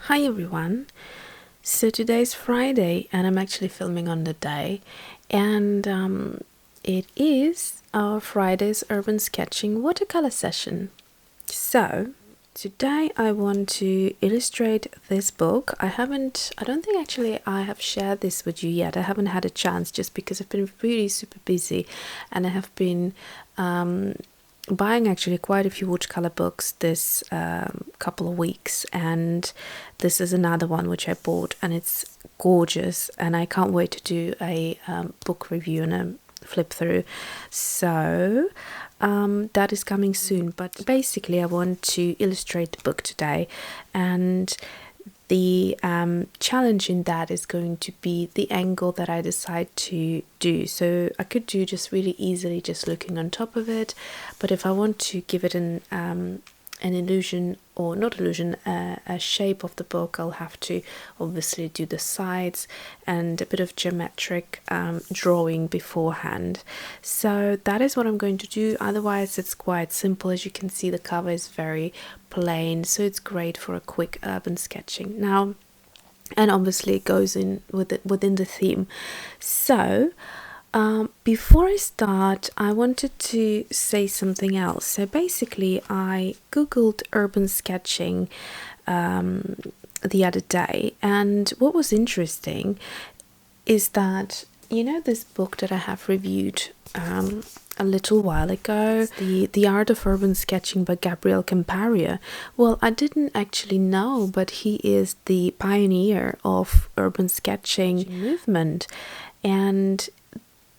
Hi everyone. So today's Friday and I'm actually filming on the day, and it is our Friday's urban sketching watercolor session. So today I want to illustrate this book. I don't think actually I have shared this with you yet. I haven't had a chance just because I've been really super busy, and I have been buying actually quite a few watercolor books this couple of weeks, and this is another one which I bought, and it's gorgeous, and I can't wait to do a book review and a flip through. So that is coming soon, but basically I want to illustrate the book today, and the challenge in that is going to be the angle that I decide to do. So I could do just really easily just looking on top of it, but if I want to give it an illusion, or not illusion, a shape of the book, I'll have to obviously do the sides and a bit of geometric drawing beforehand. So that is what I'm going to do. Otherwise it's quite simple. As you can see, the cover is very plain, so it's great for a quick urban sketching now, and obviously it goes in with it within the theme. So before I start, I wanted to say something else. So basically I googled urban sketching the other day, and what was interesting is that, you know, this book that I have reviewed a little while ago, the Art of Urban Sketching by Gabriel Campagna. Well, I didn't actually know, but he is the pioneer of urban sketching movement, and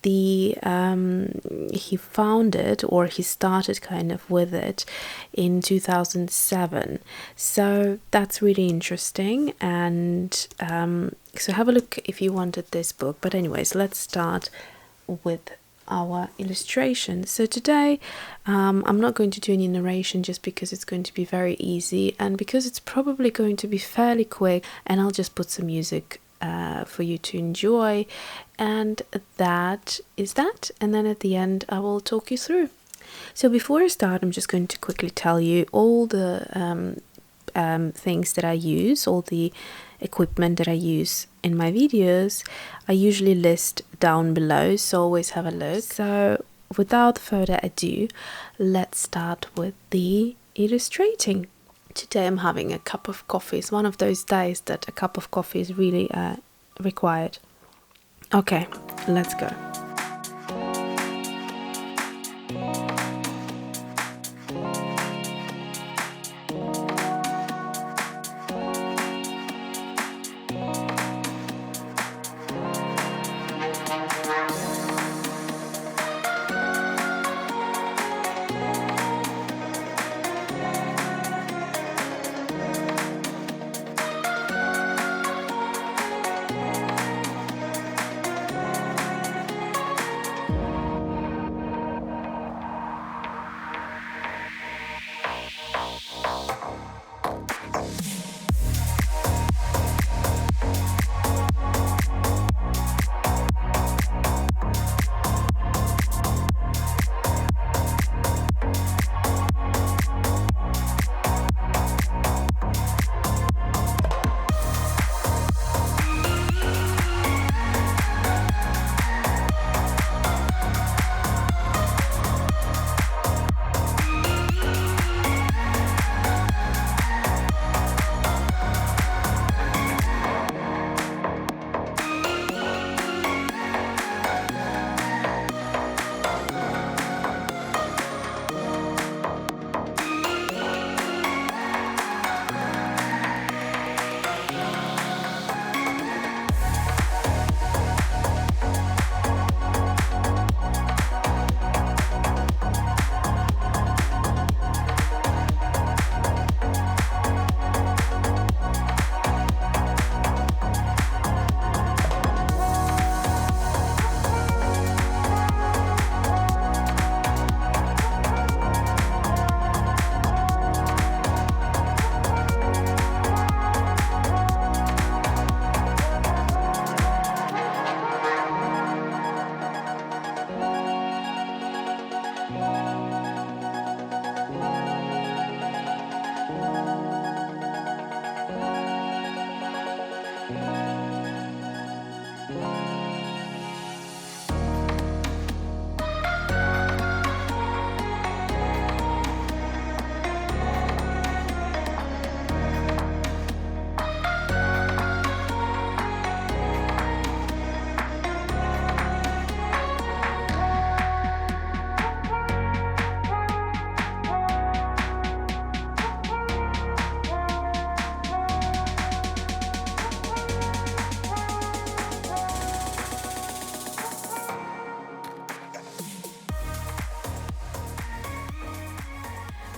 he founded, or he started kind of with it in 2007. So that's really interesting, and so have a look if you wanted this book. But anyways, let's start with our illustration. So today I'm not going to do any narration, just because it's going to be very easy, and because it's probably going to be fairly quick, and I'll just put some music for you to enjoy, and that is that. And then at the end I will talk you through. So before I start, I'm just going to quickly tell you all the things that I use, all the equipment that I use in my videos. I usually list down below, so always have a look. So without further ado, let's start with the illustrating. Today I'm having a cup of coffee. It's one of those days that a cup of coffee is really required. Okay, let's go.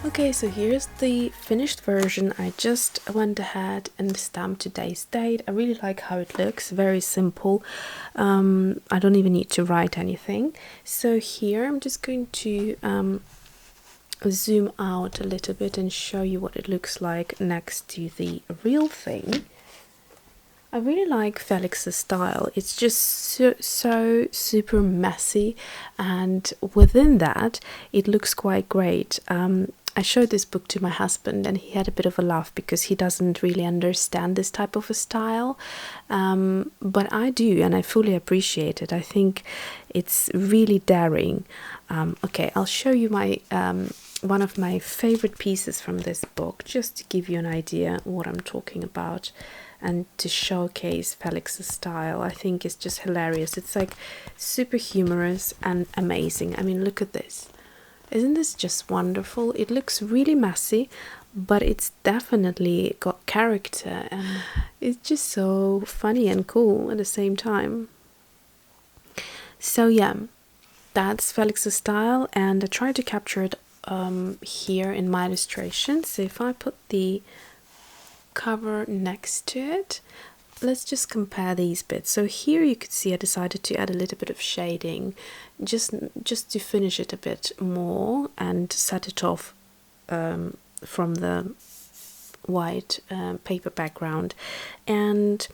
Okay, so here's the finished version. I just went ahead and stamped today's date. I really like how it looks, very simple. I don't even need to write anything. So here I'm just going to zoom out a little bit and show you what it looks like next to the real thing. I really like Felix's style. It's just so super messy, and within that it looks quite great. I showed this book to my husband and he had a bit of a laugh because he doesn't really understand this type of a style, but I do, and I fully appreciate it. I think it's really daring. Okay, I'll show you my one of my favorite pieces from this book, just to give you an idea what I'm talking about and to showcase Felix's style. I think it's just hilarious. It's like super humorous and amazing. I mean, look at this. Isn't this just wonderful? It looks really messy, but it's definitely got character, and it's just so funny and cool at the same time. So yeah, that's Felix's style, and I tried to capture it here in my illustration. So if I put the cover next to it, let's just compare these bits. So here you could see I decided to add a little bit of shading just to finish it a bit more and set it off from the white paper background. And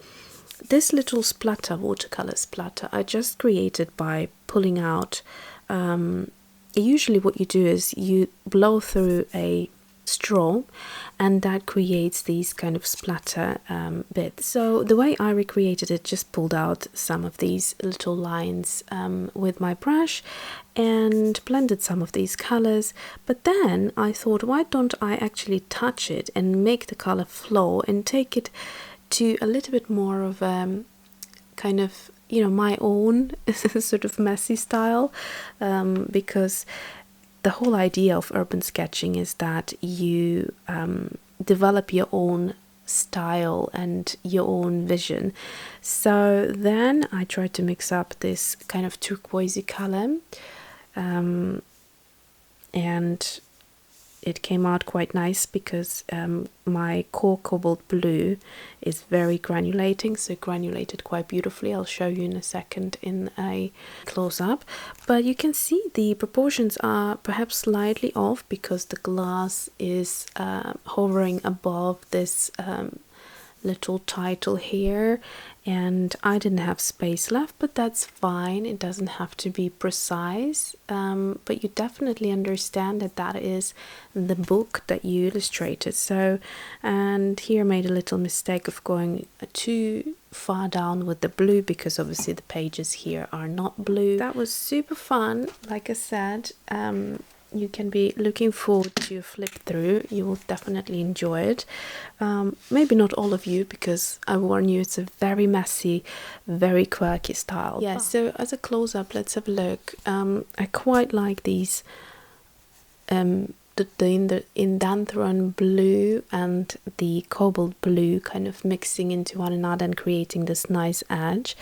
this little splatter, watercolor splatter, I just created by pulling out usually what you do is you blow through a straw, and that creates these kind of splatter bits. So the way I recreated it, just pulled out some of these little lines with my brush and blended some of these colors, but then I thought, why don't I actually touch it and make the color flow and take it to a little bit more of a kind of, you know, my own sort of messy style, because the whole idea of urban sketching is that you develop your own style and your own vision. So then I tried to mix up this kind of turquoisey color, and it came out quite nice because my QoR Cobalt Blue is very granulating, so it granulated quite beautifully. I'll show you in a second in a close-up, but you can see the proportions are perhaps slightly off because the glass is hovering above this little title here, and I didn't have space left, but that's fine. It doesn't have to be precise, but you definitely understand that that is the book that you illustrated. So, and here I made a little mistake of going too far down with the blue because obviously the pages here are not blue. That was super fun. Like I said, you can be looking forward to a flip through. You will definitely enjoy it. Maybe not all of you, because I warn you, it's a very messy, very quirky style. Yeah, so as a close-up, let's have a look. I quite like these the Indanthrone blue and the cobalt blue kind of mixing into one another and creating this nice edge.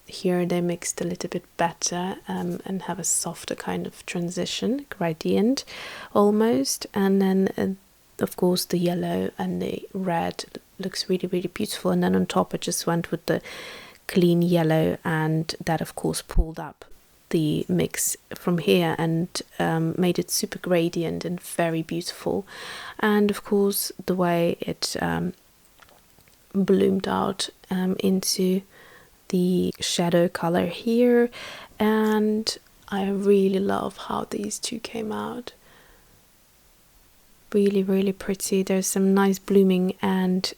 Here they mixed a little bit better and have a softer kind of transition, gradient almost. And then of course the yellow and the red looks really, really beautiful. And then on top I just went with the clean yellow, and that of course pulled up the mix from here and made it super gradient and very beautiful. And of course the way it bloomed out into the shadow color here, and I really love how these two came out. Really, really pretty. There's some nice blooming and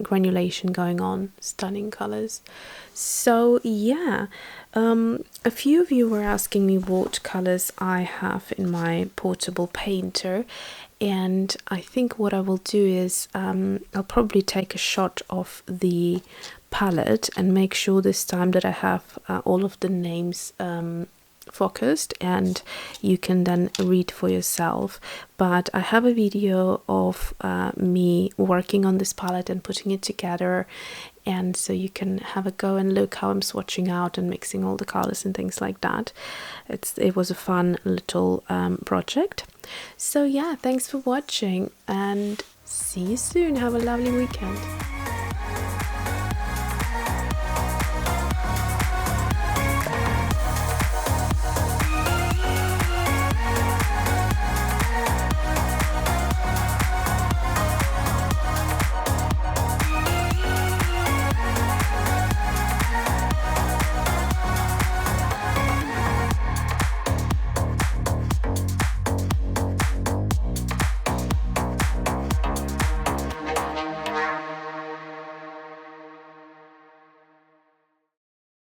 granulation going on. Stunning colors. So yeah, a few of you were asking me what colors I have in my portable painter, and I think what I will do is I'll probably take a shot of the palette and make sure this time that I have all of the names focused, and you can then read for yourself. But I have a video of me working on this palette and putting it together, and so you can have a go and look how I'm swatching out and mixing all the colors and things like that. It was a fun little project. So yeah, thanks for watching and see you soon. Have a lovely weekend.